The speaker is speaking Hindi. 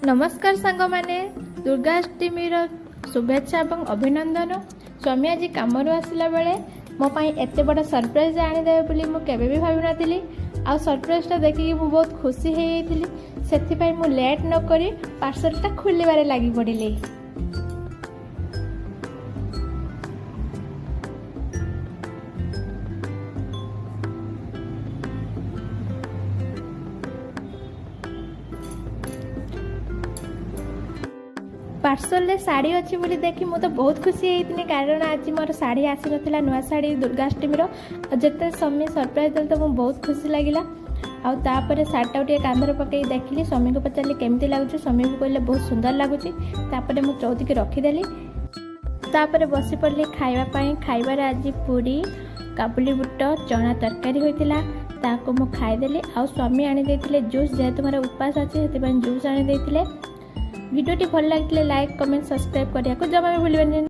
नमस्कार सांग मैंने दुर्गाष्टमी शुभेच्छा और अभिनंदन। स्वामी आज कम आसला बेले मो एत बड़ा सरप्राइज आनीदे बोली मुझे भी भावी नी आ सरप्राइजटा देखिए मुझे बहुत खुशी से मुझे लेट नक पार्सलटा खोलबारे लगी पड़े। पार्सल साड़ी अच्छी बोली देखी मुझे बहुत खुशी होती कारण आज मोर साड़ी आसी नाला नुआ साड़ी दुर्गाष्टमी जिते स्वामी सरप्राइज देते तो मुझे बहुत खुशी लगे। आउे साड़ीटा टे कांधर पकई देखिली स्वामी को पचारि केमती लगुच स्वामी को कहले बहुत सुंदर लगुच। मुझे चौथी की रखीदेली बसी पड़ली खावाई खाइबार आज पूरी काबुली बुट चना तरकारी होता ताको मु खाईदेली। आ स्वामी आनी देथिले जूस जेहेतु मोर उपास अच्छे से जूस आनी देथिले। वीडियोटी भल लगे लाइक कमेंट सब्सक्राइब करने को जमा भी भूलिए।